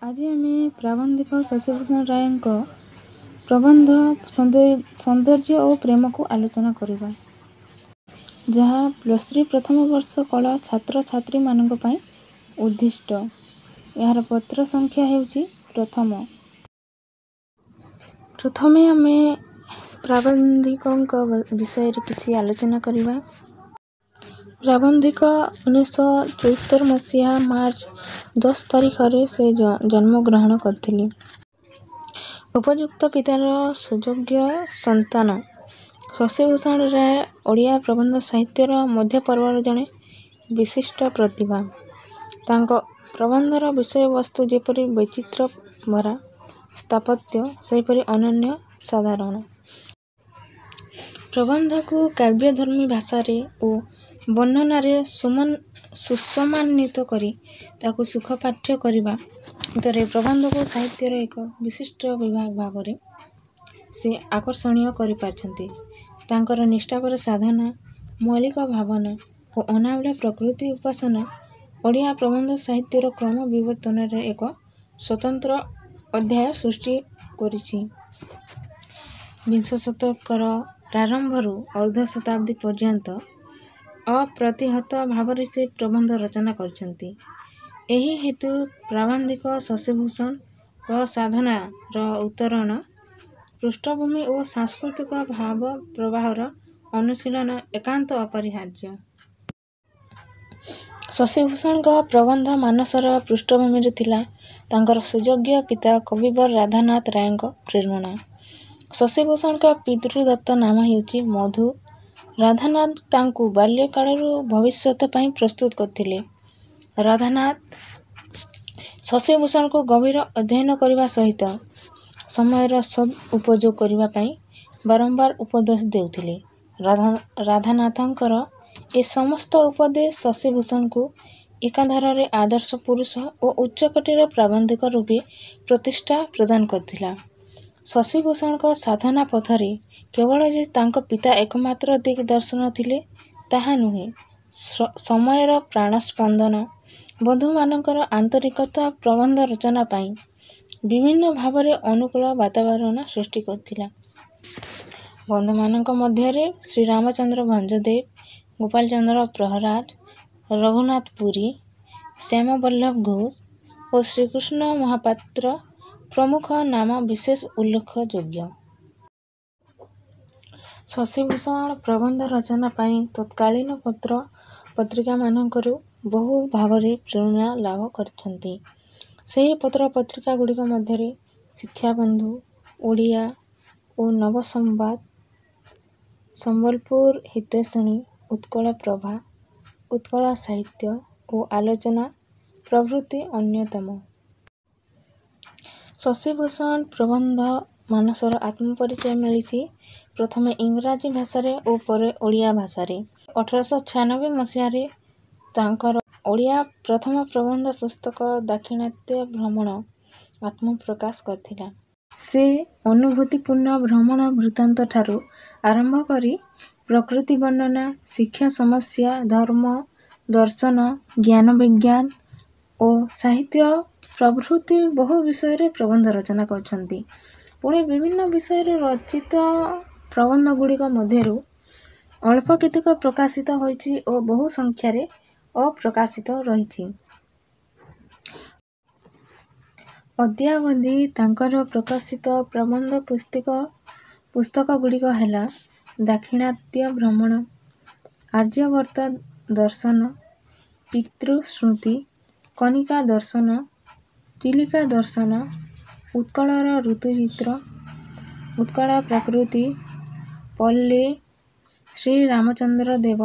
ଆଜି ଆମେ ପ୍ରାବନ୍ଧିକ ଶଶିଭୂଷଣ ରାୟଙ୍କ ପ୍ରବନ୍ଧ ସୌନ୍ଦର୍ଯ୍ୟ ଓ ପ୍ରେମକୁ ଆଲୋଚନା କରିବା, ଯାହା +3 ପ୍ରଥମ ବର୍ଷ କଳା ଛାତ୍ରଛାତ୍ରୀମାନଙ୍କ ପାଇଁ ଉଦ୍ଦିଷ୍ଟ। ଏହାର ପତ୍ର ସଂଖ୍ୟା ହେଉଛି ପ୍ରଥମ। ପ୍ରଥମେ ଆମେ ପ୍ରାବନ୍ଧିକଙ୍କ ବିଷୟରେ କିଛି ଆଲୋଚନା କରିବା। ପ୍ରାବନ୍ଧିକ 1974 ମସିହା ମାର୍ଚ୍ଚ 10 ତାରିଖରେ ସେ ଜନ୍ମଗ୍ରହଣ କରିଥିଲେ। ଉପଯୁକ୍ତ ପିତାର ସୁଯୋଗ୍ୟ ସନ୍ତାନ ଶଶିଭୂଷଣ ରାୟ ଓଡ଼ିଆ ପ୍ରବନ୍ଧ ସାହିତ୍ୟର ମଧ୍ୟପର୍ବରେ ଜଣେ ବିଶିଷ୍ଟ ପ୍ରତିଭା। ତାଙ୍କ ପ୍ରବନ୍ଧର ବିଷୟବସ୍ତୁ ଯେପରି ବୈଚିତ୍ର୍ୟ ଭରା, ସ୍ଥାପତ୍ୟ ସେହିପରି ଅନନ୍ୟ ସାଧାରଣ। ପ୍ରବନ୍ଧକୁ କାବ୍ୟଧର୍ମୀ ଭାଷାରେ ଓ ବର୍ଣ୍ଣନାରେ ସୁସମାନ୍ୱିତ କରି ତାକୁ ସୁଖପାଠ୍ୟ କରିବା ଭିତରେ ପ୍ରବନ୍ଧକୁ ସାହିତ୍ୟର ଏକ ବିଶିଷ୍ଟ ବିଭାଗ ଭାବରେ ସେ ଆକର୍ଷଣୀୟ କରିପାରିଛନ୍ତି। ତାଙ୍କର ନିଷ୍ଠାପର ସାଧନା, ମୌଳିକ ଭାବନା ଓ ଅନାବିଳ ପ୍ରକୃତି ଉପାସନା ଓଡ଼ିଆ ପ୍ରବନ୍ଧ ସାହିତ୍ୟର କ୍ରମ ବିବର୍ତ୍ତନରେ ଏକ ସ୍ୱତନ୍ତ୍ର ଅଧ୍ୟାୟ ସୃଷ୍ଟି କରିଛି। ବିଂଶ ଶତକର ପ୍ରାରମ୍ଭରୁ ଅର୍ଦ୍ଧଶତାବ୍ଦୀ ପର୍ଯ୍ୟନ୍ତ ଅପ୍ରତିହତ ଭାବରେ ସେ ପ୍ରବନ୍ଧ ରଚନା କରିଛନ୍ତି। ଏହି ହେତୁ ପ୍ରାବନ୍ଧିକ ଶଶିଭୂଷଣଙ୍କ ସାଧନାର ଉତ୍ତରଣ, ପୃଷ୍ଠଭୂମି ଓ ସାଂସ୍କୃତିକ ଭାବ ପ୍ରବାହର ଅନୁଶୀଳନ ଏକାନ୍ତ ଅପରିହାର୍ଯ୍ୟ। ଶଶିଭୂଷଣଙ୍କ ପ୍ରବନ୍ଧ ମାନସର ପୃଷ୍ଠଭୂମିରେ ଥିଲା ତାଙ୍କର ସୁଯୋଗ୍ୟ ପିତା କବିବର ରାଧାନାଥ ରାୟଙ୍କ ପ୍ରେରଣା। ଶଶିଭୂଷଣଙ୍କ ପିତୃଦତ୍ତ ନାମ ହେଉଛି ମଧୁ। ରାଧାନାଥ ତାଙ୍କୁ ବାଲ୍ୟକାଳରୁ ଭବିଷ୍ୟତ ପାଇଁ ପ୍ରସ୍ତୁତ କରିଥିଲେ। ରାଧାନାଥ ଶଶିଭୂଷଣଙ୍କୁ ଗଭୀର ଅଧ୍ୟୟନ କରିବା ସହିତ ସମୟର ସଦୁପଯୋଗ କରିବା ପାଇଁ ବାରମ୍ବାର ଉପଦେଶ ଦେଉଥିଲେ। ରାଧାନାଥଙ୍କର ଏ ସମସ୍ତ ଉପଦେଶ ଶଶିଭୂଷଣଙ୍କୁ ଏକାଧାରରେ ଆଦର୍ଶ ପୁରୁଷ ଓ ଉଚ୍ଚକୋଟୀର ପ୍ରାବନ୍ଧିକ ରୂପେ ପ୍ରତିଷ୍ଠା ପ୍ରଦାନ କରିଥିଲା। ଶଶିଭୂଷଣଙ୍କ ସାଧନା ପଥରେ କେବଳ ଯେ ତାଙ୍କ ପିତା ଏକମାତ୍ର ଦିଗ୍ଦର୍ଶନ ଥିଲେ ତାହା ନୁହେଁ, ସମୟର ପ୍ରାଣସ୍ପନ୍ଦନ, ବନ୍ଧୁମାନଙ୍କର ଆନ୍ତରିକତା ପ୍ରବନ୍ଧ ରଚନା ପାଇଁ ବିଭିନ୍ନ ଭାବରେ ଅନୁକୂଳ ବାତାବରଣ ସୃଷ୍ଟି କରିଥିଲା। ବନ୍ଧୁମାନଙ୍କ ମଧ୍ୟରେ ଶ୍ରୀରାମଚନ୍ଦ୍ର ଭଞ୍ଜଦେବ, ଗୋପାଳଚନ୍ଦ୍ର ପ୍ରହରାଜ, ରଘୁନାଥ ପୁରୀ, ଶ୍ୟାମବଲ୍ଲଭ ଘୋଷ ଓ ଶ୍ରୀକୃଷ୍ଣ ମହାପାତ୍ର ପ୍ରମୁଖ ନାମ ବିଶେଷ ଉଲ୍ଲେଖଯୋଗ୍ୟ। ଶଶିଭୂଷଣ ପ୍ରବନ୍ଧ ରଚନା ପାଇଁ ତତ୍କାଳୀନ ପତ୍ର ପତ୍ରିକାମାନଙ୍କରୁ ବହୁ ଭାବରେ ପ୍ରେରଣା ଲାଭ କରିଛନ୍ତି। ସେହି ପତ୍ର ପତ୍ରିକାଗୁଡ଼ିକ ମଧ୍ୟରେ ଶିକ୍ଷାବନ୍ଧୁ, ଓଡ଼ିଆ ଓ ନବସମ୍ବାଦ, ସମ୍ବଲପୁର ହିତୈଷିଣୀ, ଉତ୍କଳ ପ୍ରଭା, ଉତ୍କଳ ସାହିତ୍ୟ ଓ ଆଲୋଚନା ପ୍ରଭୃତି ଅନ୍ୟତମ। ଶଶିଭୂଷଣ ପ୍ରବନ୍ଧ ମାନସର ଆତ୍ମପରିଚୟ ମିଳିଛି ପ୍ରଥମେ ଇଂରାଜୀ ଭାଷାରେ ଓ ପରେ ଓଡ଼ିଆ ଭାଷାରେ। 1896 ମସିହାରେ ତାଙ୍କର ଓଡ଼ିଆ ପ୍ରଥମ ପ୍ରବନ୍ଧ ପୁସ୍ତକ ଦାକ୍ଷିଣାତ୍ୟ ଭ୍ରମଣ ଆତ୍ମପ୍ରକାଶ କରିଥିଲା। ସେ ଅନୁଭୂତିପୂର୍ଣ୍ଣ ଭ୍ରମଣ ବୃତ୍ତାନ୍ତ ଠାରୁ ଆରମ୍ଭ କରି ପ୍ରକୃତି ବର୍ଣ୍ଣନା, ଶିକ୍ଷା ସମସ୍ୟା, ଧର୍ମ, ଦର୍ଶନ, ଜ୍ଞାନ ବିଜ୍ଞାନ ଓ ସାହିତ୍ୟ ପ୍ରଭୃତି ବହୁ ବିଷୟରେ ପ୍ରବନ୍ଧ ରଚନା କରିଛନ୍ତି। ପୁଣି ବିଭିନ୍ନ ବିଷୟରେ ରଚିତ ପ୍ରବନ୍ଧଗୁଡ଼ିକ ମଧ୍ୟରୁ ଅଳ୍ପ କେତେକ ପ୍ରକାଶିତ ହୋଇଛି ଓ ବହୁ ସଂଖ୍ୟାରେ ଅପ୍ରକାଶିତ ରହିଛି। ଅଦ୍ୟାବଧି ତାଙ୍କର ପ୍ରକାଶିତ ପ୍ରବନ୍ଧ ପୁସ୍ତକଗୁଡ଼ିକ ହେଲା ଦାକ୍ଷିଣାତ୍ୟ ଭ୍ରମଣ, ଆର୍ଯ୍ୟବର୍ତ୍ତ ଦର୍ଶନ, ପିତୃଶ୍ରୁତି, କନିକା ଦର୍ଶନ, ଚିଲିକା ଦର୍ଶନ, ଉତ୍କଳର ଋତୁଚିତ୍ର, ଉତ୍କଳ ପ୍ରକୃତି, ପଲ୍ଲୀ, ଶ୍ରୀରାମଚନ୍ଦ୍ର ଦେବ,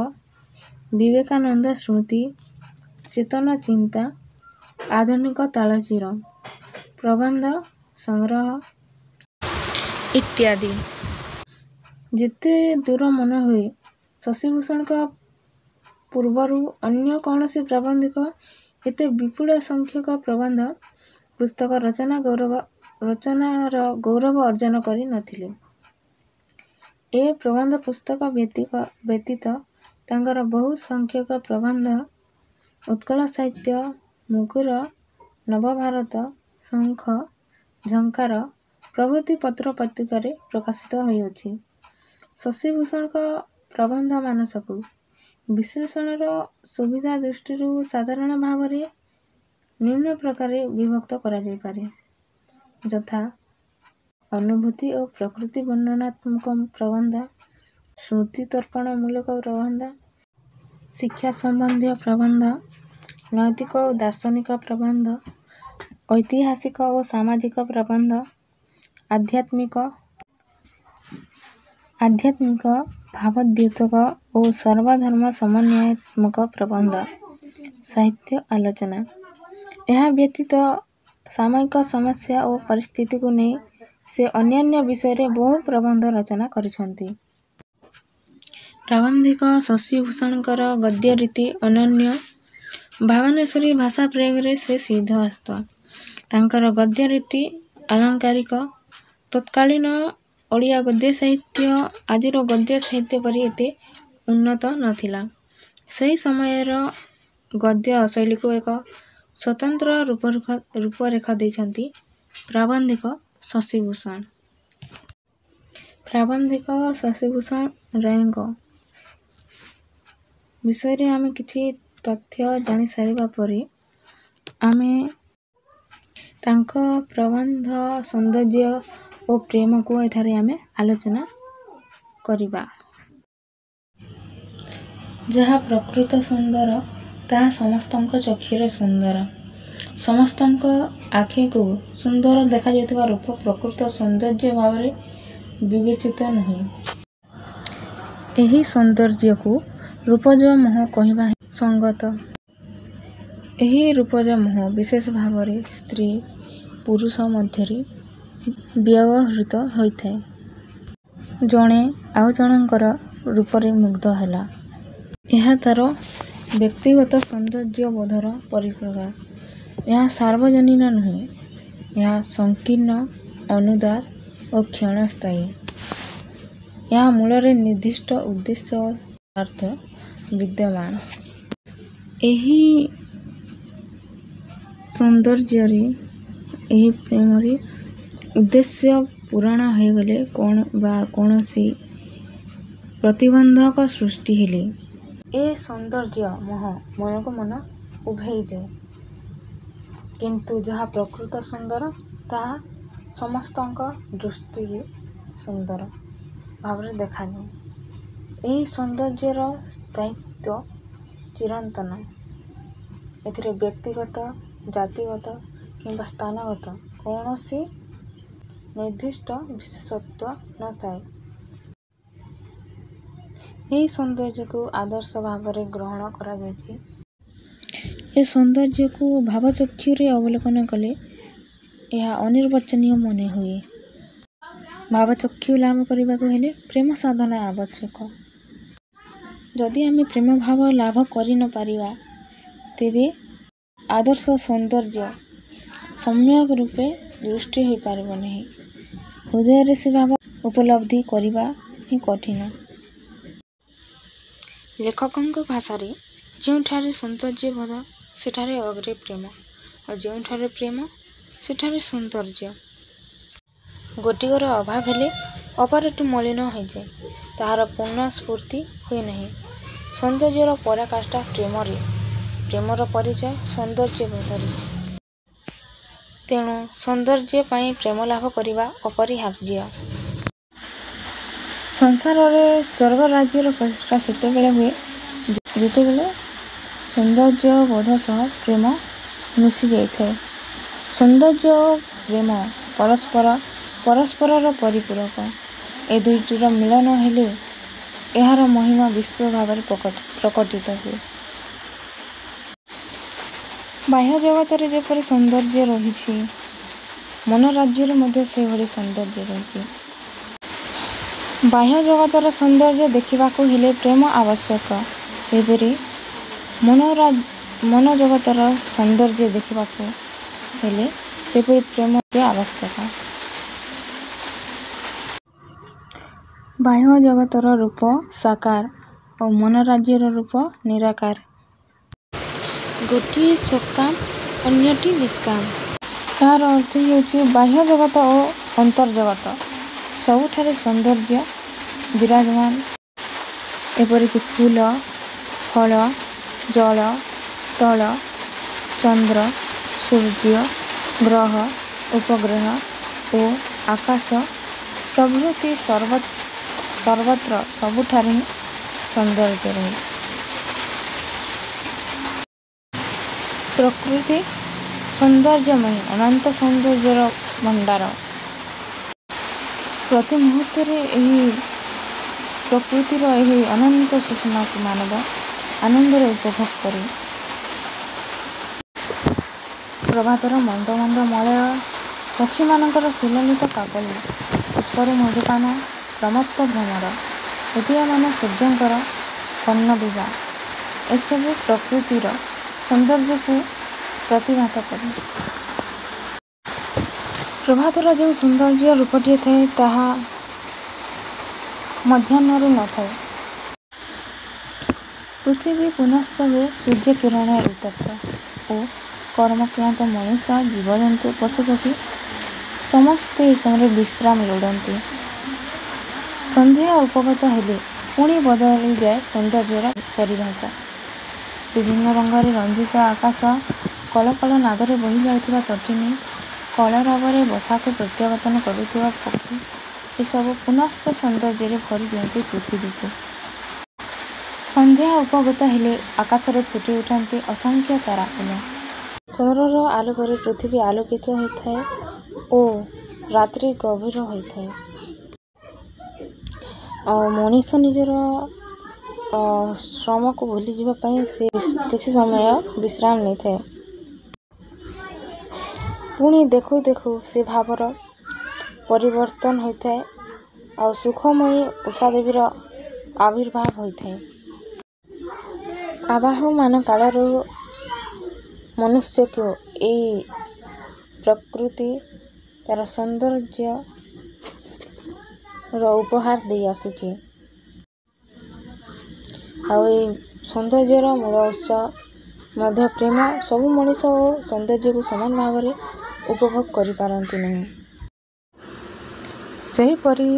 ବିବେକାନନ୍ଦ ସ୍ମୃତି, ଚେତନ ଚିନ୍ତା, ଆଧୁନିକ ତାଳଚିର, ପ୍ରବନ୍ଧ ସଂଗ୍ରହ ଇତ୍ୟାଦି। ଯେତେ ଦୂର ମନେହୁଏ, ଶଶିଭୂଷଣଙ୍କ ପୂର୍ବରୁ ଅନ୍ୟ କୌଣସି ପ୍ରାବନ୍ଧିକ ଏତେ ବିପୁଳ ସଂଖ୍ୟକ ପ୍ରବନ୍ଧ ପୁସ୍ତକ ରଚନାର ଗୌରବ ଅର୍ଜନ କରି ନଥିଲେ। ଏ ପ୍ରବନ୍ଧ ପୁସ୍ତକ ବ୍ୟତୀତ ତାଙ୍କର ବହୁ ସଂଖ୍ୟକ ପ୍ରବନ୍ଧ ଉତ୍କଳ ସାହିତ୍ୟ, ମୁଗୁର, ନବଭାରତ, ଶଙ୍ଖ, ଝଙ୍କାର ପ୍ରଭୃତି ପତ୍ର ପତ୍ରିକାରେ ପ୍ରକାଶିତ ହୋଇଅଛି। ଶଶିଭୂଷଣଙ୍କ ପ୍ରବନ୍ଧ ମାନସକୁ ବିଶ୍ଳେଷଣର ସୁବିଧା ଦୃଷ୍ଟିରୁ ସାଧାରଣ ଭାବରେ ନିମ୍ନ ପ୍ରକାରେ ବିଭକ୍ତ କରାଯାଇପାରେ, ଯଥା ଅନୁଭୂତି ଓ ପ୍ରକୃତି ବର୍ଣ୍ଣନାତ୍ମକ ପ୍ରବନ୍ଧ, ସ୍ମୃତି ତର୍ପଣ ମୂଳକ ପ୍ରବନ୍ଧ, ଶିକ୍ଷା ସମ୍ବନ୍ଧୀୟ ପ୍ରବନ୍ଧ, ନୈତିକ ଓ ଦାର୍ଶନିକ ପ୍ରବନ୍ଧ, ଐତିହାସିକ ଓ ସାମାଜିକ ପ୍ରବନ୍ଧ, ଆଧ୍ୟାତ୍ମିକ, ଭାବୋଦ୍ଯୋତକ ଓ ସର୍ବଧର୍ମ ସମନ୍ୱୟାତ୍ମକ ପ୍ରବନ୍ଧ, ସାହିତ୍ୟ ଆଲୋଚନା। ଏହା ବ୍ୟତୀତ ସାମୟିକ ସମସ୍ୟା ଓ ପରିସ୍ଥିତିକୁ ନେଇ ସେ ଅନ୍ୟାନ୍ୟ ବିଷୟରେ ବହୁ ପ୍ରବନ୍ଧ ରଚନା କରିଛନ୍ତି। ପ୍ରାବନ୍ଧିକ ଶଶିଭୂଷଣଙ୍କର ଗଦ୍ୟ ରୀତି ଅନନ୍ୟ। ଭାବନେଶ୍ୱରୀ ଭାଷା ପ୍ରୟୋଗରେ ସେ ସିଦ୍ଧହସ୍ତ। ତାଙ୍କର ଗଦ୍ୟ ରୀତି ଆଲଙ୍କାରିକ। ତତ୍କାଳୀନ ଓଡ଼ିଆ ଗଦ୍ୟ ସାହିତ୍ୟ ଆଜିର ଗଦ୍ୟ ସାହିତ୍ୟ ପରି ଏତେ ଉନ୍ନତ ନଥିଲା। ସେହି ସମୟର ଗଦ୍ୟ ଶୈଳୀକୁ ଏକ ସ୍ୱତନ୍ତ୍ର ରୂପରେଖ ଦେଇଛନ୍ତି ପ୍ରାବନ୍ଧିକ ଶଶିଭୂଷଣ। ପ୍ରାବନ୍ଧିକ ଶଶିଭୂଷଣ ରାୟଙ୍କ ବିଷୟରେ ଆମେ କିଛି ତଥ୍ୟ ଜାଣିସାରିବା ପରେ ଆମେ ତାଙ୍କ ପ୍ରବନ୍ଧ ସୌନ୍ଦର୍ଯ୍ୟ ଓ ପ୍ରେମକୁ ଏଠାରେ ଆମେ ଆଲୋଚନା କରିବା। ଯାହା ପ୍ରକୃତ ସୁନ୍ଦର ତାହା ସମସ୍ତଙ୍କ ଚକ୍ଷୁରେ ସୁନ୍ଦର। ସମସ୍ତଙ୍କ ଆଖିକୁ ସୁନ୍ଦର ଦେଖାଯାଉଥିବା ରୂପ ପ୍ରକୃତ ସୌନ୍ଦର୍ଯ୍ୟ ଭାବରେ ବିବେଚିତ ନୁହେଁ। ଏହି ସୌନ୍ଦର୍ଯ୍ୟକୁ ରୂପଜ ମୋହ କହିବା ସଙ୍ଗତ। ଏହି ରୂପଜ ମୋହ ବିଶେଷ ଭାବରେ ସ୍ତ୍ରୀ ପୁରୁଷ ମଧ୍ୟରେ ବ୍ୟବହୃତ ହୋଇଥାଏ। ଜଣେ ଆଉ ଜଣଙ୍କର ରୂପରେ ମୁଗ୍ଧ ହେଲା। ଏହା ତାର ବ୍ୟକ୍ତିଗତ ସୌନ୍ଦର୍ଯ୍ୟବୋଧର ପରିପ୍ରକାଶ। ଏହା ସାର୍ବଜନୀନ ନୁହେଁ। ଏହା ସଂକୀର୍ଣ୍ଣ, ଅନୁଦାର ଓ କ୍ଷଣସ୍ଥାୟୀ। ଏହା ମୂଳରେ ନିର୍ଦ୍ଦିଷ୍ଟ ଉଦ୍ଦେଶ୍ୟ ଓ ସ୍ୱାର୍ଥ ବିଦ୍ୟମାନ। ଏହି ସୌନ୍ଦର୍ଯ୍ୟରେ, ଏହି ପ୍ରେମରେ ଉଦ୍ଦେଶ୍ୟ ପୂରଣ ହୋଇଗଲେ ବା କୌଣସି ପ୍ରତିବନ୍ଧକ ସୃଷ୍ଟି ହେଲେ ଏ ସୌନ୍ଦର୍ଯ୍ୟ ମୋହ ମନକୁ ମନ ଉଭେଇଯାଏ। କିନ୍ତୁ ଯାହା ପ୍ରକୃତ ସୁନ୍ଦର ତାହା ସମସ୍ତଙ୍କ ଦୃଷ୍ଟିରେ ସୁନ୍ଦର ଭାବରେ ଦେଖାଯାଏ। ଏହି ସୌନ୍ଦର୍ଯ୍ୟର ସ୍ଥାୟିତ୍ୱ ଚିରନ୍ତନ। ଏଥିରେ ବ୍ୟକ୍ତିଗତ, ଜାତିଗତ କିମ୍ବା ସ୍ଥାନଗତ କୌଣସି ନିର୍ଦ୍ଦିଷ୍ଟ ବିଶେଷତ୍ୱ ନଥାଏ। ଏହି ସୌନ୍ଦର୍ଯ୍ୟକୁ ଆଦର୍ଶ ଭାବରେ ଗ୍ରହଣ କରାଯାଇଛି। ଏ ସୌନ୍ଦର୍ଯ୍ୟକୁ ଭାବଚକ୍ଷୁରେ ଅବଲୋକନ କଲେ ଏହା ଅନିର୍ବାଚନୀୟ ମନେ ହୁଏ। ଭାବଚକ୍ଷୁ ଲାଭ କରିବାକୁ ହେଲେ ପ୍ରେମ ସାଧନା ଆବଶ୍ୟକ। ଯଦି ଆମେ ପ୍ରେମ ଭାବ ଲାଭ କରି ନ ପାରିବା ତେବେ ଆଦର୍ଶ ସୌନ୍ଦର୍ଯ୍ୟ ସମ୍ୟକ୍ ରୂପେ ଦୃଷ୍ଟି ହୋଇପାରିବ ନାହିଁ। ହୃଦୟରେ ସେ ଭାବ ଉପଲବ୍ଧି କରିବା ହିଁ କଠିନ। ଲେଖକଙ୍କ ଭାଷାରେ ଯେଉଁଠାରେ ସୌନ୍ଦର୍ଯ୍ୟବୋଧ ସେଠାରେ ଅଗ୍ରେ ପ୍ରେମ ଓ ଯେଉଁଠାରେ ପ୍ରେମ ସେଠାରେ ସୌନ୍ଦର୍ଯ୍ୟ। ଗୋଟିକର ଅଭାବ ହେଲେ ଅପରଟି ମଳିନ ହୋଇଯାଏ। ତାହାର ପୂର୍ଣ୍ଣ ସ୍ଫୂର୍ତ୍ତି ହୁଏ ନାହିଁ। ସୌନ୍ଦର୍ଯ୍ୟର ପରାକାଷ୍ଠା ପ୍ରେମରେ, ପ୍ରେମର ପରିଚୟ ସୌନ୍ଦର୍ଯ୍ୟବୋଧରେ। ତେଣୁ ସୌନ୍ଦର୍ଯ୍ୟ ପାଇଁ ପ୍ରେମ ଲାଭ କରିବା ଅପରିହାର୍ଯ୍ୟ। ସଂସାରରେ ସ୍ୱର୍ଗ ରାଜ୍ୟର ପ୍ରତିଷ୍ଠା ସେତେବେଳେ ହୁଏ ଯେତେବେଳେ ସୌନ୍ଦର୍ଯ୍ୟବୋଧ ସହ ପ୍ରେମ ମିଶିଯାଇଥାଏ। ସୌନ୍ଦର୍ଯ୍ୟ ଓ ପ୍ରେମ ପରସ୍ପରର ପରିପୂରକ। ଏ ଦୁଇଟିର ମିଳନ ହେଲେ ଏହାର ମହିମା ବିସ୍ତୃତ ଭାବରେ ପ୍ରକଟିତ ହୁଏ। ବାହ୍ୟ ଜଗତରେ ଯେପରି ସୌନ୍ଦର୍ଯ୍ୟ ରହିଛି, ମନ ରାଜ୍ୟରେ ମଧ୍ୟ ସେଭଳି ସୌନ୍ଦର୍ଯ୍ୟ ରହିଛି। ବାହ୍ୟ ଜଗତର ସୌନ୍ଦର୍ଯ୍ୟ ଦେଖିବାକୁ ହେଲେ ପ୍ରେମ ଆବଶ୍ୟକ। ସେହିପରି ମନ ଜଗତର ସୌନ୍ଦର୍ଯ୍ୟ ଦେଖିବାକୁ ହେଲେ ସେପରି ପ୍ରେମ ଆବଶ୍ୟକ। ବାହ୍ୟ ଜଗତର ରୂପ ସାକାର ଓ ମନ ରାଜ୍ୟର ରୂପ ନିରାକାର। ଗୋଟିଏ ସକାମ ଅନ୍ୟଟି ନିଷ୍କାମ। ଏହାର ଅର୍ଥ ହେଉଛି ବାହ୍ୟ ଜଗତ ଓ ଅନ୍ତର୍ଜଗତ ସବୁଠାରେ ସୌନ୍ଦର୍ଯ୍ୟ ବିରାଜମାନ। ଏପରିକି ଫୁଲ, ଫଳ, ଜଳ, ସ୍ଥଳ, ଚନ୍ଦ୍ର, ସୂର୍ଯ୍ୟ, ଗ୍ରହ, ଉପଗ୍ରହ ଓ ଆକାଶ ପ୍ରଭୃତି ସର୍ବତ୍ର ସବୁଠାରେ ହିଁ ସୌନ୍ଦର୍ଯ୍ୟ ରହେ। ପ୍ରକୃତି ସୌନ୍ଦର୍ଯ୍ୟମୟୀ ଅନନ୍ତ ସୌନ୍ଦର୍ଯ୍ୟର ଭଣ୍ଡାର। ପ୍ରତି ମୁହୂର୍ତ୍ତରେ ଏହି ପ୍ରକୃତିର ଏହି ଅନନ୍ତ ସୁଷମାକୁ ମାନବ ଆନନ୍ଦରେ ଉପଭୋଗ କରେ। ପ୍ରଭାତର ମନ୍ଦ ମନ୍ଦ ମଳୟ, ପକ୍ଷୀମାନଙ୍କର ସୁଲଲିତ କାକଳି, ପୁଷ୍ପରୁ ମଧୁପାନ, ପ୍ରମତ୍ତ ଭ୍ରମର, ଉଦୀୟମାନ ସୂର୍ଯ୍ୟଙ୍କର କର୍ଣ୍ଣବିଭା ଏସବୁ ପ୍ରକୃତିର ସୌନ୍ଦର୍ଯ୍ୟକୁ ପ୍ରତିଭାତ କରେ। ପ୍ରଭାତର ଯେଉଁ ସୌନ୍ଦର୍ଯ୍ୟ ରୂପଟିଏ ଥାଏ ତାହା ମଧ୍ୟାହ୍ନରେ ନଥାଏ। ପୃଥିବୀ ପୁନଶ୍ଚ ହୁଏ ସୂର୍ଯ୍ୟ କିରଣରେ ଉତ୍ତପ୍ତ ଓ କର୍ମକ୍ଳାନ୍ତ ମଣିଷ, ଜୀବଜନ୍ତୁ, ପଶୁପକ୍ଷୀ ସମସ୍ତେ ଏ ସମୟରେ ବିଶ୍ରାମ ଲୋଡ଼ନ୍ତି। ସନ୍ଧ୍ୟା ଉପଗତ ହେଲେ ପୁଣି ବଦଳିଯାଏ ସୌନ୍ଦର୍ଯ୍ୟର ପରିଭାଷା। ବିଭିନ୍ନ ରଙ୍ଗରେ ରଞ୍ଜିତ ଆକାଶ, କଳକଳ ନାଦରେ ବହି ଯାଉଥିବା ତଟିନୀ, କଳରବରେ ବସାକୁ ପ୍ରତ୍ୟାବର୍ତ୍ତନ କରୁଥିବା ପକ୍ଷୀ ଏସବୁ ପୁନଶ୍ଚ ସୌନ୍ଦର୍ଯ୍ୟରେ ଭରି ଦିଅନ୍ତି ପୃଥିବୀକୁ। ସନ୍ଧ୍ୟା ଉପଗତ ହେଲେ ଆକାଶରେ ଫୁଟି ଉଠନ୍ତି ଅସଂଖ୍ୟ ତାରାଫୁଲ। ଚନ୍ଦ୍ରର ଆଲୋକରେ ପୃଥିବୀ ଆଲୋକିତ ହୋଇଥାଏ ଓ ରାତ୍ରି ଗଭୀର ହୋଇଥାଏ। ଆଉ ମଣିଷ ନିଜର ଶ୍ରମକୁ ଭୁଲିଯିବା ପାଇଁ ସେ କିଛି ସମୟ ବିଶ୍ରାମ ନେଇଥାଏ। ପୁଣି ଦେଖୁ ଦେଖୁ ସେ ଭାବର ପରିବର୍ତ୍ତନ ହୋଇଥାଏ ଆଉ ସୁଖମୟୀ ଉଷାଦେବୀର ଆବିର୍ଭାବ ହୋଇଥାଏ। ଆବାହମାନ କାଳରୁ ମନୁଷ୍ୟକୁ ଏହି ପ୍ରକୃତି ତାର ସୌନ୍ଦର୍ଯ୍ୟର ଉପହାର ଦେଇ ଆସିଛି। ଆଉ ଏହି ସୌନ୍ଦର୍ଯ୍ୟର ମୂଳ ଉତ୍ସ ମଧ୍ୟ ପ୍ରେମ। ସବୁ ମଣିଷ ଓ ସୌନ୍ଦର୍ଯ୍ୟକୁ ସମାନ ଭାବରେ ଉପଭୋଗ କରିପାରନ୍ତି ନାହିଁ। ସେହିପରି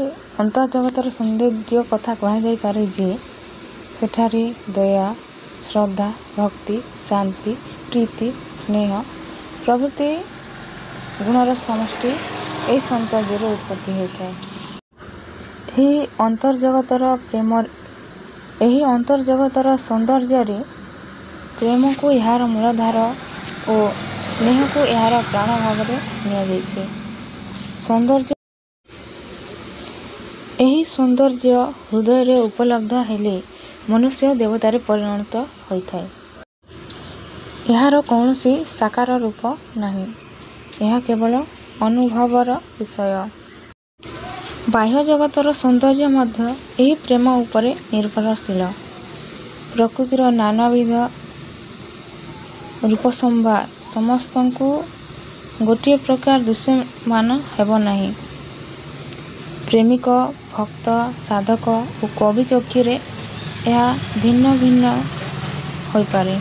ଅନ୍ତର୍ଜଗତର ସୌନ୍ଦର୍ଯ୍ୟ କଥା କୁହାଯାଇପାରେ ଯେ ସେଠାରେ ଦୟା, ଶ୍ରଦ୍ଧା, ଭକ୍ତି, ଶାନ୍ତି, ପ୍ରୀତି, ସ୍ନେହ ପ୍ରଭୃତି ଗୁଣର ସମଷ୍ଟି ଏହି ସୌନ୍ଦର୍ଯ୍ୟରୁ ଉତ୍ପତ୍ତି ହୋଇଥାଏ। ଏହି ଅନ୍ତର୍ଜଗତର ସୌନ୍ଦର୍ଯ୍ୟରେ ପ୍ରେମକୁ ଏହାର ମୂଳଧାର ଓ ସ୍ନେହକୁ ଏହାର ପ୍ରାଣ ଭାବରେ ନିଆଯାଇଛି। ଏହି ସୌନ୍ଦର୍ଯ୍ୟ ହୃଦୟରେ ଉପଲବ୍ଧ ହେଲେ ମନୁଷ୍ୟ ଦେବତାରେ ପରିଣତ ହୋଇଥାଏ। ଏହାର କୌଣସି ସାକାର ରୂପ ନାହିଁ, ଏହା କେବଳ ଅନୁଭବର ବିଷୟ। ବାହ୍ୟ ଜଗତର ସୌନ୍ଦର୍ଯ୍ୟ ମଧ୍ୟ ଏହି ପ୍ରେମ ଉପରେ ନିର୍ଭରଶୀଳ। ପ୍ରକୃତିର ନାନାବିଧ ରୂପସମ୍ଭାର ସମସ୍ତଙ୍କୁ ଗୋଟିଏ ପ୍ରକାର ଦୃଶ୍ୟମାନ ହେବ ନାହିଁ। ପ୍ରେମିକ, ଭକ୍ତ, ସାଧକ ଓ କବି ଚକ୍ଷୁରେ ଏହା ଭିନ୍ନ ଭିନ୍ନ ହୋଇପାରେ।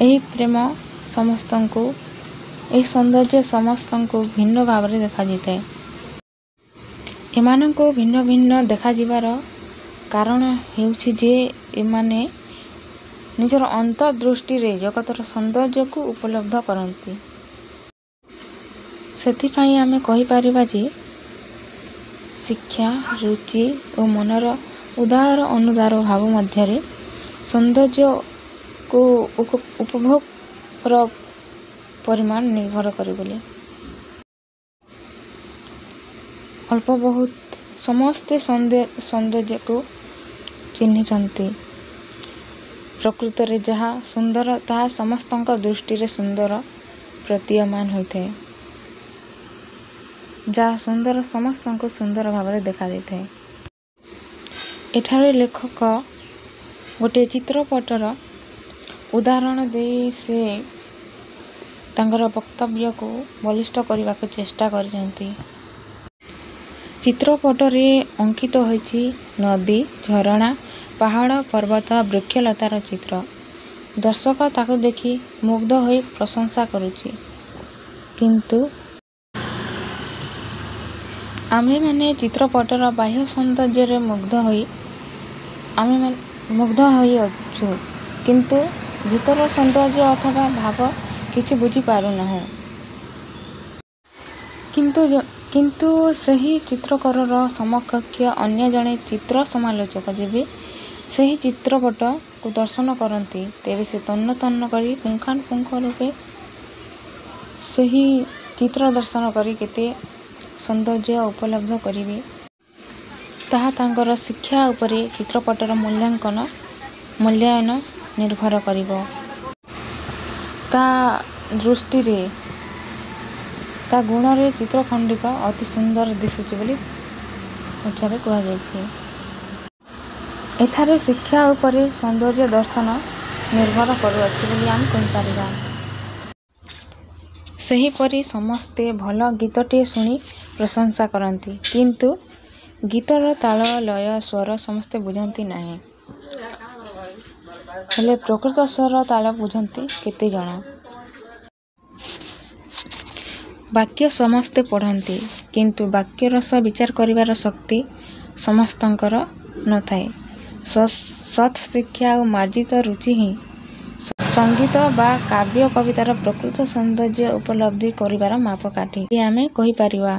ଏହି ପ୍ରେମ ସମସ୍ତଙ୍କୁ, ଏହି ସୌନ୍ଦର୍ଯ୍ୟ ସମସ୍ତଙ୍କୁ ଭିନ୍ନ ଭାବରେ ଦେଖାଯାଇଥାଏ। ଏମାନଙ୍କୁ ଭିନ୍ନ ଭିନ୍ନ ଦେଖାଯିବାର କାରଣ ହେଉଛି ଯେ ଏମାନେ ନିଜର ଅନ୍ତର୍ଦୃଷ୍ଟିରେ ଜଗତର ସୌନ୍ଦର୍ଯ୍ୟକୁ ଉପଲବ୍ଧ କରନ୍ତି। ସେଥିପାଇଁ ଆମେ କହିପାରିବା ଯେ ଶିକ୍ଷା, ରୁଚି ଓ ମନର ଉଦାର ଅନୁଦାର ଭାବ ମଧ୍ୟରେ ସୌନ୍ଦର୍ଯ୍ୟକୁ ଉପଭୋଗର ପରିମାଣ ନିର୍ଭର କରେ ବୋଲି। ଅଳ୍ପ ବହୁତ ସମସ୍ତେ ସୌନ୍ଦର୍ଯ୍ୟକୁ ଚିହ୍ନିଛନ୍ତି। ପ୍ରକୃତରେ ଯାହା ସୁନ୍ଦର ତାହା ସମସ୍ତଙ୍କ ଦୃଷ୍ଟିରେ ସୁନ୍ଦର ପ୍ରତୀୟମାନ ହୋଇଥାଏ। ଯାହା ସୁନ୍ଦର ସମସ୍ତଙ୍କୁ ସୁନ୍ଦର ଭାବରେ ଦେଖାଯାଇଥାଏ। ଏଠାରେ ଲେଖକ ଗୋଟିଏ ଚିତ୍ରପଟର ଉଦାହରଣ ଦେଇ ସେ ତାଙ୍କର ବକ୍ତବ୍ୟକୁ ବଳିଷ୍ଠ କରିବାକୁ ଚେଷ୍ଟା କରିଛନ୍ତି। ଚିତ୍ରପଟରେ ଅଙ୍କିତ ହୋଇଛି ନଦୀ, ଝରଣା, ପାହାଡ଼, ପର୍ବତ, ବୃକ୍ଷଲତାର ଚିତ୍ର। ଦର୍ଶକ ତାକୁ ଦେଖି ମୁଗ୍ଧ ହୋଇ ପ୍ରଶଂସା କରୁଛି। କିନ୍ତୁ ଆମ୍ଭେମାନେ ଚିତ୍ରପଟର ବାହ୍ୟ ସୌନ୍ଦର୍ଯ୍ୟରେ ମୁଗ୍ଧ ହୋଇଅଛୁ, କିନ୍ତୁ ଭିତରର ସୌନ୍ଦର୍ଯ୍ୟ ଅଥବା ଭାବ କିଛି ବୁଝିପାରୁନାହୁଁ। କିନ୍ତୁ ସେହି ଚିତ୍ରକରର ସମକକ୍ଷ ଅନ୍ୟ ଜଣେ ଚିତ୍ର ସମାଲୋଚକ ଯେବେ ସେହି ଚିତ୍ରପଟକୁ ଦର୍ଶନ କରନ୍ତି, ତେବେ ସେ ତନ୍ନ ତନ୍ନ କରି ପୁଙ୍ଖାନୁପୁଙ୍ଖ ରୂପେ ସେହି ଚିତ୍ର ଦର୍ଶନ କରି କେତେ ସୌନ୍ଦର୍ଯ୍ୟ ଉପଲବ୍ଧ କରିବେ, ତାହା ତାଙ୍କର ଶିକ୍ଷା ଉପରେ ଚିତ୍ରପଟର ମୂଲ୍ୟାୟନ ନିର୍ଭର କରିବ। ତା ଦୃଷ୍ଟିରେ, ତା ଗୁଣରେ ଚିତ୍ରଖଣ୍ଡିକ ଅତି ସୁନ୍ଦର ଦିଶୁଛି ବୋଲି ଏଠାରେ କୁହାଯାଇଛି। ଏଠାରେ ଶିକ୍ଷା ଉପରେ ସୌନ୍ଦର୍ଯ୍ୟ ଦର୍ଶନ ନିର୍ଭର କରୁଅଛି ବୋଲି ଆମେ କହିପାରିବା। ସେହିପରି ସମସ୍ତେ ଭଲ ଗୀତଟିଏ ଶୁଣି ପ୍ରଶଂସା କରନ୍ତି, କିନ୍ତୁ ଗୀତର ତାଳ, ଲୟ, ସ୍ୱର ସମସ୍ତେ ବୁଝନ୍ତି ନାହିଁ। ହେଲେ ପ୍ରକୃତ ସ୍ୱର ତାଳ ବୁଝନ୍ତି କେତେ ଜଣ? ବାକ୍ୟ ସମସ୍ତେ ପଢ଼ନ୍ତି, କିନ୍ତୁ ବାକ୍ୟ ରସ ବିଚାର କରିବାର ଶକ୍ତି ସମସ୍ତଙ୍କର ନଥାଏ। ସତ୍ ଶିକ୍ଷା ଓ ମାର୍ଜିତ ରୁଚି ହିଁ ସଙ୍ଗୀତ ବା କାବ୍ୟ କବିତାର ପ୍ରକୃତ ସୌନ୍ଦର୍ଯ୍ୟ ଉପଲବ୍ଧି କରିବାର ମାପକାଠି ବୋଲି ଆମେ କହିପାରିବା।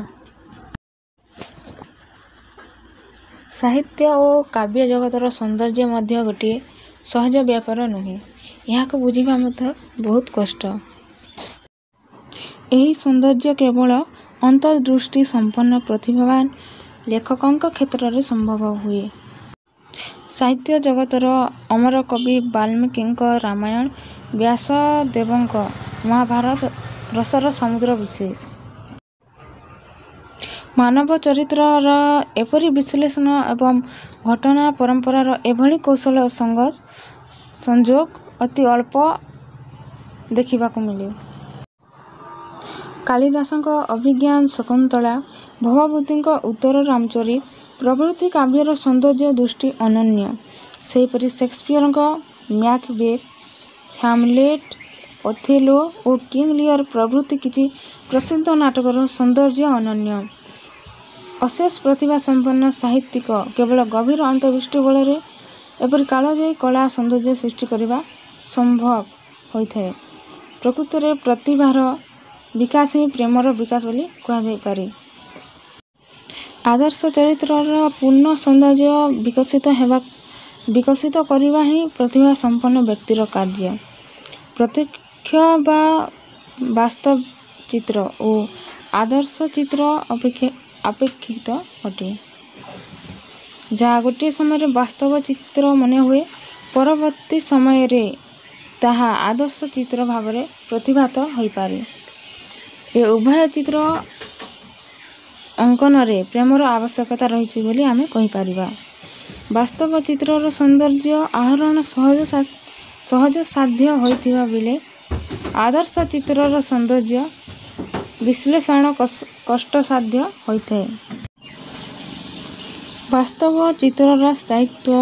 ସାହିତ୍ୟ ଓ କାବ୍ୟ ଜଗତର ସୌନ୍ଦର୍ଯ୍ୟ ମଧ୍ୟ ଗୋଟିଏ ସହଜ ବ୍ୟାପାର ନୁହେଁ। ଏହାକୁ ବୁଝିବା ମଧ୍ୟ ବହୁତ କଷ୍ଟ। ଏହି ସୌନ୍ଦର୍ଯ୍ୟ କେବଳ ଅନ୍ତର୍ଦୃଷ୍ଟି ସମ୍ପନ୍ନ ପ୍ରତିଭାବାନ ଲେଖକଙ୍କ କ୍ଷେତ୍ରରେ ସମ୍ଭବ ହୁଏ। ସାହିତ୍ୟ ଜଗତର ଅମର କବି ବାଲ୍ମୀକିଙ୍କ ରାମାୟଣ, ବ୍ୟାସଦେବଙ୍କ ମହାଭାରତ ରସର ସମୁଦ୍ର ବିଶେଷ। ମାନବ ଚରିତ୍ରର ଏପରି ବିଶ୍ଳେଷଣ ଏବଂ ଘଟଣା ପରମ୍ପରାର ଏଭଳି କୌଶଳ ଓ ସଂଯୋଗ ଅତି ଅଳ୍ପ ଦେଖିବାକୁ ମିଳେ। କାଳିଦାସଙ୍କ ଅଭିଜ୍ଞାନ ଶକୁନ୍ତଳା, ଭବଭୂତିଙ୍କ ଉତ୍ତର ରାମଚରିତ ପ୍ରଭୃତି କାବ୍ୟର ସୌନ୍ଦର୍ଯ୍ୟ ଦୃଷ୍ଟି ଅନନ୍ୟ। ସେହିପରି ସେକ୍ସପିୟରଙ୍କ ମ୍ୟାକବେଥ୍, ହ୍ୟାମଲେଟ୍, ଓଥେଲୋ ଓ କିଙ୍ଗ ଲିଅର ପ୍ରଭୃତି କିଛି ପ୍ରସିଦ୍ଧ ନାଟକର ସୌନ୍ଦର୍ଯ୍ୟ ଅନନ୍ୟ। ଅଶେଷ ପ୍ରତିଭା ସମ୍ପନ୍ନ ସାହିତ୍ୟିକ କେବଳ ଗଭୀର ଅନ୍ତର୍ଦୃଷ୍ଟି ବଳରେ ଏପରି କାଳଜୟୀ କଳା ସୌନ୍ଦର୍ଯ୍ୟ ସୃଷ୍ଟି କରିବା ସମ୍ଭବ ହୋଇଥାଏ। ପ୍ରକୃତରେ ପ୍ରତିଭାର ବିକାଶ ହିଁ ପ୍ରେମର ବିକାଶ ବୋଲି କୁହାଯାଇପାରେ। ଆଦର୍ଶ ଚରିତ୍ରର ପୂର୍ଣ୍ଣ ସୌନ୍ଦର୍ଯ୍ୟ ବିକଶିତ କରିବା ହିଁ ପ୍ରତିଭା ସମ୍ପନ୍ନ ବ୍ୟକ୍ତିର କାର୍ଯ୍ୟ। ପ୍ରତ୍ୟକ୍ଷ ବା ବାସ୍ତବ ଚିତ୍ର ଓ ଆଦର୍ଶ ଚିତ୍ର ଆପେକ୍ଷିକ ଅଟେ। ଯାହା ଗୋଟିଏ ସମୟରେ ବାସ୍ତବ ଚିତ୍ର ମନେହୁଏ, ପରବର୍ତ୍ତୀ ସମୟରେ ତାହା ଆଦର୍ଶ ଚିତ୍ର ଭାବରେ ପ୍ରତିଭାତ ହୋଇପାରେ। ଏ ଉଭୟ ଚିତ୍ର ଅଙ୍କନରେ ପ୍ରେମର ଆବଶ୍ୟକତା ରହିଛି ବୋଲି ଆମେ କହିପାରିବା। ବାସ୍ତବ ଚିତ୍ରର ସୌନ୍ଦର୍ଯ୍ୟ ଆହରଣ ସହଜସାଧ୍ୟ ହୋଇଥିବା ବେଳେ ଆଦର୍ଶ ଚିତ୍ରର ସୌନ୍ଦର୍ଯ୍ୟ ବିଶ୍ଳେଷଣ କଷ୍ଟସାଧ୍ୟ ହୋଇଥାଏ। ବାସ୍ତବ ଚିତ୍ରର ସ୍ଥାୟିତ୍ୱ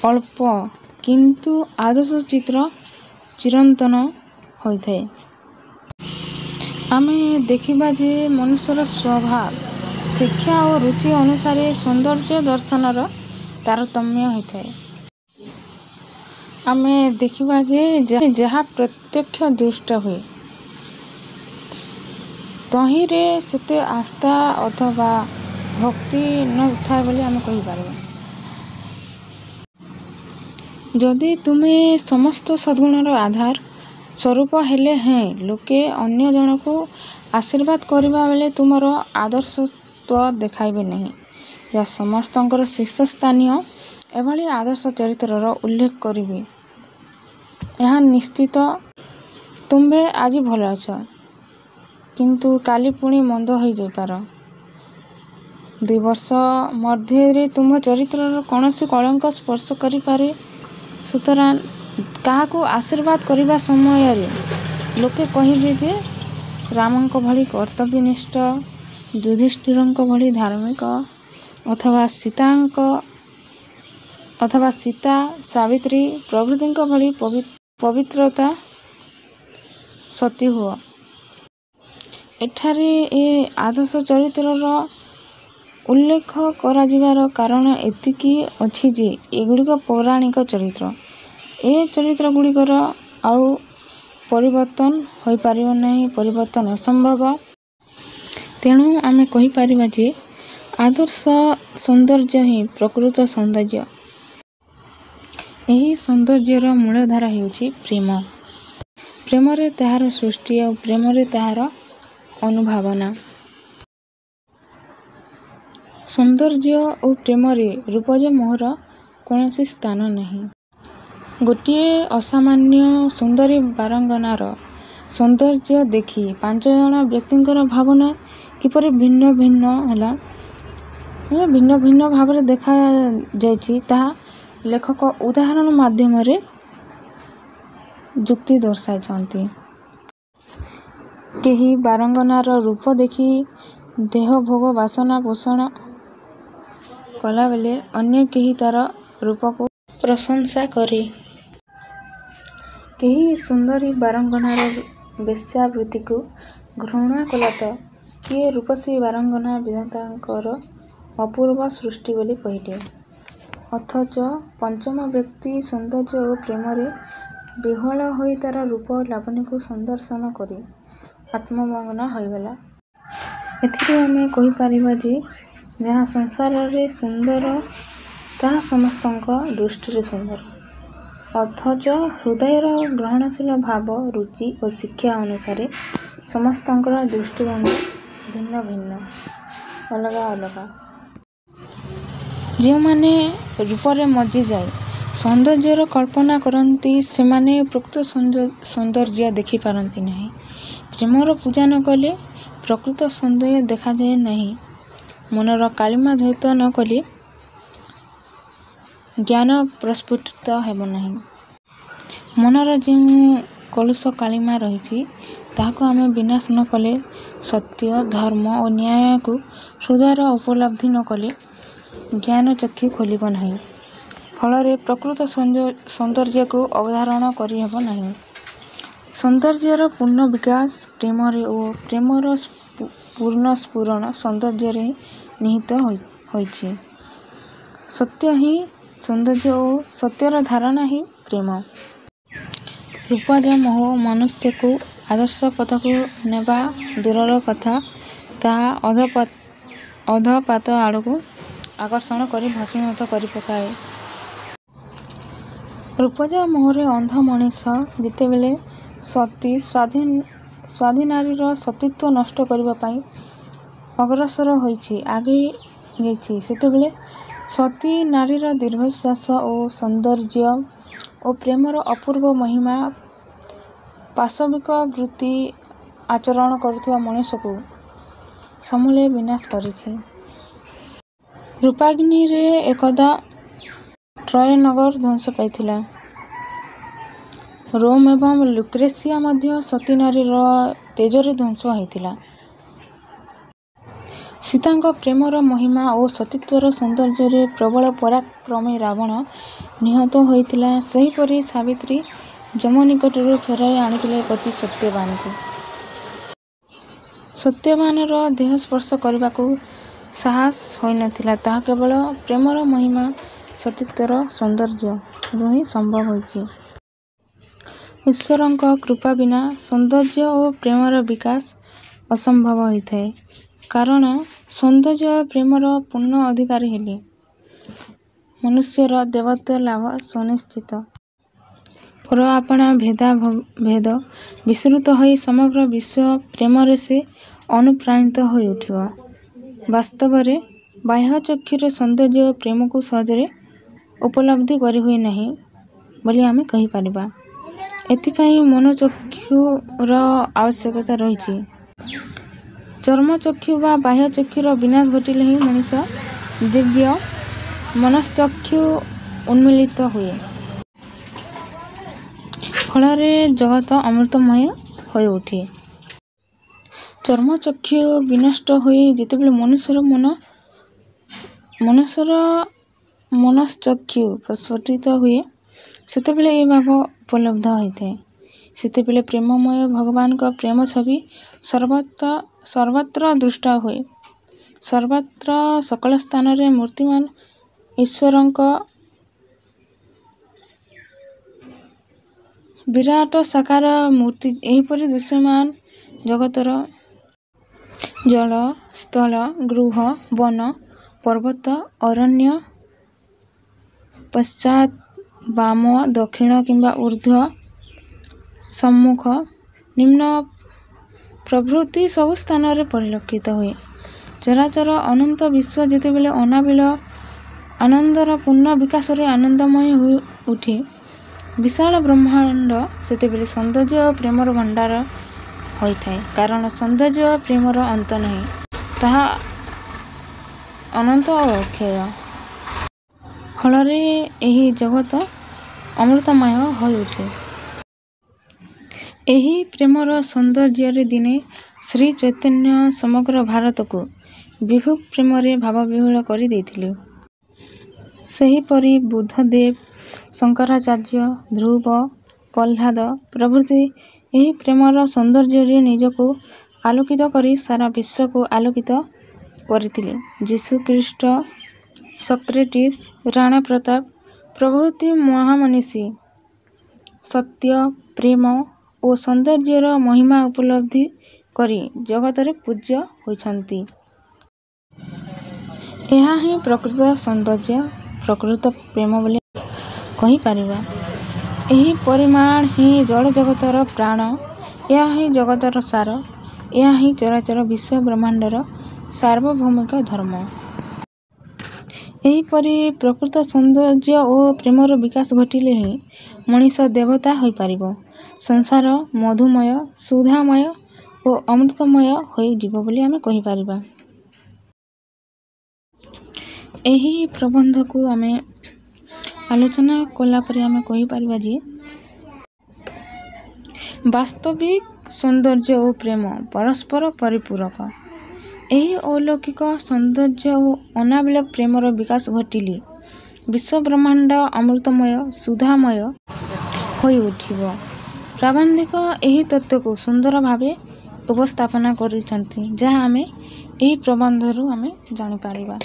ଅଳ୍ପ, କିନ୍ତୁ ଆଦର୍ଶ ଚିତ୍ର ଚିରନ୍ତନ ହୋଇଥାଏ। ଆମେ ଦେଖିବା ଯେ ମନୁଷ୍ୟର ସ୍ୱଭାବ, ଶିକ୍ଷା ଓ ରୁଚି ଅନୁସାରେ ସୌନ୍ଦର୍ଯ୍ୟ ଦର୍ଶନର ତାରତମ୍ୟ ହୋଇଥାଏ। ଆମେ ଦେଖିବା ଯେ ଯାହା ପ୍ରତ୍ୟକ୍ଷ ଦୃଷ୍ଟ ହୁଏ, ତହିଁରେ ସେତେ ଆସ୍ଥା ଅଥବା ଭକ୍ତି ନ ଥାଏ ବୋଲି ଆମେ କହିପାରିବା। ଯଦି ତୁମେ ସମସ୍ତ ସଦ୍ଗୁଣର ଆଧାର ସ୍ୱରୂପ ହେଲେ ହେଁ ଲୋକେ ଅନ୍ୟ ଜଣକୁ ଆଶୀର୍ବାଦ କରିବା ବେଳେ ତୁମର ଆଦର୍ଶତ୍ୱ ଦେଖାଇବେ ନାହିଁ, ଯାହା ସମସ୍ତଙ୍କର ଶୀର୍ଷସ୍ଥାନୀୟ ଏଭଳି ଆଦର୍ଶ ଚରିତ୍ରର ଉଲ୍ଲେଖ କରିବେ, ଏହା ନିଶ୍ଚିତ। ତୁମ୍ଭେ ଆଜି ଭଲ ଅଛ, କିନ୍ତୁ କାଲି ପୁଣି ମନ୍ଦ ହୋଇଯାଇପାର। 2 ବର୍ଷ ମଧ୍ୟରେ ତୁମ୍ଭ ଚରିତ୍ରର କୌଣସି କଳଙ୍କ ସ୍ପର୍ଶ କରିପାରେ। ସୁତରାଂ କାହାକୁ ଆଶୀର୍ବାଦ କରିବା ସମୟରେ ଲୋକେ କହିବେ ଯେ ରାମଙ୍କ ଭଳି କର୍ତ୍ତବ୍ୟନିଷ୍ଠ, ଯୁଧିଷ୍ଠିରଙ୍କ ଭଳି ଧାର୍ମିକ, ଅଥବା ସୀତା, ସାବିତ୍ରୀ ପ୍ରଭୃତିଙ୍କ ଭଳି ପବିତ୍ର ପବିତ୍ରତା ସତୀ ହୁଅ। ଏଠାରେ ଏ ଆଦର୍ଶ ଚରିତ୍ରର ଉଲ୍ଲେଖ କରାଯିବାର କାରଣ ଏତିକି ଅଛି ଯେ ଏଗୁଡ଼ିକ ପୌରାଣିକ ଚରିତ୍ର। ଏ ଚରିତ୍ରଗୁଡ଼ିକର ଆଉ ପରିବର୍ତ୍ତନ ହୋଇପାରିବ ନାହିଁ, ପରିବର୍ତ୍ତନ ଅସମ୍ଭବ। ତେଣୁ ଆମେ କହିପାରିବା ଯେ ଆଦର୍ଶ ସୌନ୍ଦର୍ଯ୍ୟ ହିଁ ପ୍ରକୃତ ସୌନ୍ଦର୍ଯ୍ୟ। ଏହି ସୌନ୍ଦର୍ଯ୍ୟର ମୂଳଧାରା ହେଉଛି ପ୍ରେମ। ପ୍ରେମରେ ତାହାର ସୃଷ୍ଟି ଆଉ ପ୍ରେମରେ ତାହାର ଅନୁଭାବନା। ସୌନ୍ଦର୍ଯ୍ୟ ଓ ପ୍ରେମରେ ରୂପଜ ମୋହର କୌଣସି ସ୍ଥାନ ନାହିଁ। ଗୋଟିଏ ଅସାମାନ୍ୟ ସୁନ୍ଦରୀ ବାରଙ୍ଗନାର ସୌନ୍ଦର୍ଯ୍ୟ ଦେଖି 5 ଜଣ ବ୍ୟକ୍ତିଙ୍କର ଭାବନା କିପରି ଭିନ୍ନ ଭିନ୍ନ ହେଲା, ଭିନ୍ନ ଭିନ୍ନ ଭାବରେ ଦେଖାଯାଇଛି ତାହା ଲେଖକ ଉଦାହରଣ ମାଧ୍ୟମରେ ଯୁକ୍ତି ଦର୍ଶାଇଛନ୍ତି। କେହି ବାରଙ୍ଗନାର ରୂପ ଦେଖି ଦେହ ଭୋଗ ବାସନା ପୋଷଣ କଲାବେଳେ ଅନ୍ୟ କେହି ତାର ରୂପକୁ ପ୍ରଶଂସା କରେ। କେହି ସୁନ୍ଦରୀ ବାରଙ୍ଗନାର ବେଶ୍ୟାବୃତ୍ତିକୁ ଘୃଣା କଲା ତ କିଏ ରୂପସୀ ବାରଙ୍ଗନା ବିଧାତାଙ୍କର ଅପୂର୍ବ ସୃଷ୍ଟି ବୋଲି କହିଲେ। ଅଥଚ ପଞ୍ଚମ ବ୍ୟକ୍ତି ସୌନ୍ଦର୍ଯ୍ୟ ଓ ପ୍ରେମରେ ବିହ୍ୱଳ ହୋଇ ତାର ରୂପ ଲାବଣ୍ୟକୁ ସନ୍ଦର୍ଶନ କରି ଆତ୍ମମଗ୍ନ ହୋଇଗଲା। ଏଥିରୁ ଆମେ କହିପାରିବା ଯେ ଯାହା ସଂସାରରେ ସୁନ୍ଦର ତାହା ସମସ୍ତଙ୍କ ଦୃଷ୍ଟିରେ ସୁନ୍ଦର। ଅଥଚ ହୃଦୟର ଗ୍ରହଣଶୀଳ ଭାବ, ରୁଚି ଓ ଶିକ୍ଷା ଅନୁସାରେ ସମସ୍ତଙ୍କର ଦୃଷ୍ଟିଭଙ୍ଗୀ ଭିନ୍ନ ଭିନ୍ନ, ଅଲଗା ଅଲଗା। ଯେଉଁମାନେ ରୂପରେ ମଜ୍ଜିଯାଇ ସୌନ୍ଦର୍ଯ୍ୟର କଳ୍ପନା କରନ୍ତି ସେମାନେ ପ୍ରକୃତ ସୌନ୍ଦର୍ଯ୍ୟ ଦେଖିପାରନ୍ତି ନାହିଁ। ପ୍ରେମର ପୂଜା ନ କଲେ ପ୍ରକୃତ ସୌନ୍ଦର୍ଯ୍ୟ ଦେଖାଯାଏ ନାହିଁ। ମନର କାଳିମା ଧୌତ ନ କଲେ ଜ୍ଞାନ ପ୍ରସ୍ଫୁଟିତ ହେବ ନାହିଁ। ମନର ଯେଉଁ କଳୁଷ କାଳିମା ରହିଛି ତାହାକୁ ଆମେ ବିନାଶ ନ କଲେ, ସତ୍ୟ, ଧର୍ମ ଓ ନ୍ୟାୟକୁ ହୃଦୟର ଉପଲବ୍ଧି ନ କଲେ ଜ୍ଞାନ ଚକ୍ଷୁ ଖୋଲିବ ନାହିଁ। ଫଳରେ ପ୍ରକୃତ ସୌନ୍ଦର୍ଯ୍ୟକୁ ଅବଧାରଣ କରିହେବ ନାହିଁ। ସୌନ୍ଦର୍ଯ୍ୟର ପୂର୍ଣ୍ଣ ବିକାଶ ପ୍ରେମରେ ଓ ପ୍ରେମର ପୂର୍ଣ୍ଣ ସ୍ଫୁରଣ ସୌନ୍ଦର୍ଯ୍ୟରେ ନିହିତ ହୋଇଛି। ସତ୍ୟ ହିଁ ସୌନ୍ଦର୍ଯ୍ୟ ଓ ସତ୍ୟର ଧାରଣା ହିଁ ପ୍ରେମ। ରୂପଜ ମୋହ ମନୁଷ୍ୟକୁ ଆଦର୍ଶ ପଥକୁ ନେବା ଦୂରର କଥା, ତାହା ଅଧଃପାତ ଆଡ଼କୁ ଆକର୍ଷଣ କରି ଭସ୍ମୀଭୂତ କରି ପକାଏ। ରୂପଜ ମୋହରେ ଅନ୍ଧ ମଣିଷ ଯେତେବେଳେ ସତୀ ସ୍ୱାଧୀନାରୀର ସତୀତ୍ୱ ନଷ୍ଟ କରିବା ପାଇଁ ଅଗ୍ରସର ହୋଇଛି, ଆଗେଇ ଯାଇଛି, ସେତେବେଳେ ସତୀ ନାରୀର ଦୀର୍ଘଶ୍ୱାସ ଓ ସୌନ୍ଦର୍ଯ୍ୟ ଓ ପ୍ରେମର ଅପୂର୍ବ ମହିମା ପାଶବିକ ବୃତ୍ତି ଆଚରଣ କରୁଥିବା ମଣିଷକୁ ସମୂଳେ ବିନାଶ କରିଛି। ରୂପାଗ୍ନିରେ ଏକଦା ଟ୍ରୟ ନଗର ଧ୍ୱଂସ ପାଇଥିଲା। ରୋମ ଏବଂ ଲୁକ୍ରେସିଆ ମଧ୍ୟ ସତୀ ନାରୀର ତେଜରେ ଧ୍ୱଂସ ହୋଇଥିଲା। ସୀତାଙ୍କ ପ୍ରେମର ମହିମା ଓ ସତୀତ୍ୱର ସୌନ୍ଦର୍ଯ୍ୟରେ ପ୍ରବଳ ପରାକ୍ରମୀ ରାବଣ ନିହତ ହୋଇଥିଲା। ସେହିପରି ସାବିତ୍ରୀ ଯମ ନିକଟରୁ ଫେରାଇ ଆଣିଥିଲେ ପତି ସତ୍ୟବାନଙ୍କୁ। ସତ୍ୟବାନର ଦେହ ସ୍ପର୍ଶ କରିବାକୁ ସାହସ ହୋଇନଥିଲା। ତାହା କେବଳ ପ୍ରେମର ମହିମା, ସତୀତ୍ୱର ସୌନ୍ଦର୍ଯ୍ୟରୁ ହିଁ ସମ୍ଭବ ହୋଇଛି। ଈଶ୍ୱରଙ୍କ କୃପା ବିନା ସୌନ୍ଦର୍ଯ୍ୟ ଓ ପ୍ରେମର ବିକାଶ ଅସମ୍ଭବ ହୋଇଥାଏ। କାରଣ ସୌନ୍ଦର୍ଯ୍ୟ ଓ ପ୍ରେମର ପୂର୍ଣ୍ଣ ଅଧିକାରୀ ହେଲେ ମନୁଷ୍ୟର ଦେବତ୍ୱ ଲାଭ ସୁନିଶ୍ଚିତ। ପର ଆପଣା ଭେଦାଭେଦ ବିସ୍ମୃତ ହୋଇ ସମଗ୍ର ବିଶ୍ୱ ପ୍ରେମରେ ସେ ଅନୁପ୍ରାଣିତ ହୋଇ ଉଠିବ। ବାସ୍ତବରେ ବାହ୍ୟ ଚକ୍ଷୁରେ ସୌନ୍ଦର୍ଯ୍ୟ ଓ ପ୍ରେମକୁ ସହଜରେ ଉପଲବ୍ଧି କରିହୁଏ ନାହିଁ ବୋଲି ଆମେ କହିପାରିବା। ଏଥିପାଇଁ ମନୋଚକ୍ଷୁର ଆବଶ୍ୟକତା ରହିଛି। ଚର୍ମଚକ୍ଷୁ ବା ବାହ୍ୟ ଚକ୍ଷୁର ବିନାଶ ଘଟିଲେ ହିଁ ମଣିଷ ଦିବ୍ୟ ମନଶ୍ଚକ୍ଷୁ ଉନ୍ମୀଳିତ ହୁଏ। ଫଳରେ ଜଗତ ଅମୃତମୟ ହୋଇଉଠେ। ଚର୍ମଚକ୍ଷୁ ବିନଷ୍ଟ ହୋଇ ଯେତେବେଳେ ମନୁଷ୍ୟର ମନଶ୍ଚକ୍ଷୁ ପ୍ରସ୍ଫୁଟିତ ହୁଏ, ସେତେବେଳେ ଏ ଭାବ ଉପଲବ୍ଧ ହୋଇଥାଏ। ସେତେବେଳେ ପ୍ରେମମୟ ଭଗବାନଙ୍କ ପ୍ରେମ ଛବି ସର୍ବତ୍ର ଦୃଷ୍ଟ ହୁଏ। ସର୍ବତ୍ର ସକଳ ସ୍ଥାନରେ ମୂର୍ତ୍ତିମାନ ଈଶ୍ୱରଙ୍କ ବିରାଟ ସାକାର ମୂର୍ତ୍ତି ଏହିପରି ଦୃଶ୍ୟମାନ ଜଗତର ଜଳ, ସ୍ଥଳ, ଗୃହ, ବନ, ପର୍ବତ, ଅରଣ୍ୟ, ପଶ୍ଚାତ୍, ବାମ, ଦକ୍ଷିଣ କିମ୍ବା ଊର୍ଦ୍ଧ୍ୱ, ସମ୍ମୁଖ, ନିମ୍ନ ପ୍ରଭୃତି ସବୁ ସ୍ଥାନରେ ପରିଲକ୍ଷିତ ହୁଏ। ଚରାଚର ଅନନ୍ତ ବିଶ୍ୱ ଯେତେବେଳେ ଅନାବିଳ ଆନନ୍ଦର ପୂର୍ଣ୍ଣ ବିକାଶରେ ଆନନ୍ଦମୟ ହୋଇ ଉଠେ, ବିଶାଳ ବ୍ରହ୍ମାଣ୍ଡ ସେତେବେଳେ ସୌନ୍ଦର୍ଯ୍ୟ ଓ ପ୍ରେମର ଭଣ୍ଡାର ହୋଇଥାଏ। କାରଣ ସୌନ୍ଦର୍ଯ୍ୟ ଓ ପ୍ରେମର ଅନ୍ତ ନାହିଁ, ତାହା ଅନନ୍ତ ଓ ଅକ୍ଷୟ। ଫଳରେ ଏହି ଜଗତ ଅମୃତମୟ ହୋଇଉଠେ। ଏହି ପ୍ରେମର ସୌନ୍ଦର୍ଯ୍ୟରେ ଦିନେ ଶ୍ରୀ ଚୈତନ୍ୟ ସମଗ୍ର ଭାରତକୁ ବିଭୁ ପ୍ରେମରେ ଭାବବିହ୍ୱଳ କରିଦେଇଥିଲେ। ସେହିପରି ବୁଦ୍ଧଦେବ, ଶଙ୍କରାଚାର୍ଯ୍ୟ, ଧ୍ରୁବ, ପ୍ରହ୍ଲାଦ ପ୍ରଭୃତି ଏହି ପ୍ରେମର ସୌନ୍ଦର୍ଯ୍ୟରେ ନିଜକୁ ଆଲୋକିତ କରି ସାରା ବିଶ୍ୱକୁ ଆଲୋକିତ କରିଥିଲେ। ଯୀଶୁଖ୍ରୀଷ୍ଟ, ସକ୍ରେଟିସ୍, ରାଣା ପ୍ରତାପ ପ୍ରଭୃତି ମହାମନୀଷୀ ସତ୍ୟ, ପ୍ରେମ ଓ ସୌନ୍ଦର୍ଯ୍ୟର ମହିମା ଉପଲବ୍ଧି କରି ଜଗତରେ ପୂଜ୍ୟ ହୋଇଛନ୍ତି। ଏହା ହିଁ ପ୍ରକୃତ ସୌନ୍ଦର୍ଯ୍ୟ, ପ୍ରକୃତ ପ୍ରେମ ବୋଲି କହିପାରିବା। ଏହି ପରିମାଣ ହିଁ ଜଡ଼ଜଗତର ପ୍ରାଣ, ଏହା ହିଁ ଜଗତର ସାର, ଏହା ହିଁ ଚରାଚର ବିଶ୍ୱ ବ୍ରହ୍ମାଣ୍ଡର ସାର୍ବଭୌମିକ ଧର୍ମ। ଏହିପରି ପ୍ରକୃତ ସୌନ୍ଦର୍ଯ୍ୟ ଓ ପ୍ରେମର ବିକାଶ ଘଟିଲେ ହିଁ ମଣିଷ ଦେବତା ହୋଇପାରିବ। ସଂସାର ମଧୁମୟ, ସୁଧାମୟ ଓ ଅମୃତମୟ ହୋଇଯିବ ବୋଲି ଆମେ କହିପାରିବା। ଏହି ପ୍ରବନ୍ଧକୁ ଆମେ ଆଲୋଚନା କଲା ପରେ ଆମେ କହିପାରିବା ଯେ ବାସ୍ତବିକ ସୌନ୍ଦର୍ଯ୍ୟ ଓ ପ୍ରେମ ପରସ୍ପର ପରିପୂରକ। ଏହି ଅଲୌକିକ ସୌନ୍ଦର୍ଯ୍ୟ ଓ ଅନାବିଳ ପ୍ରେମର ବିକାଶ ଘଟିଲେ ବିଶ୍ୱବ୍ରହ୍ମାଣ୍ଡ ଅମୃତମୟ, ସୁଧାମୟ ହୋଇଉଠିବ। ପ୍ରାବନ୍ଧିକ ଏହି ତତ୍ତ୍ୱକୁ ସୁନ୍ଦର ଭାବେ ଉପସ୍ଥାପନା କରିଛନ୍ତି, ଯାହା ଆମେ ଏହି ପ୍ରବନ୍ଧରୁ ଆମେ ଜାଣିପାରିବା।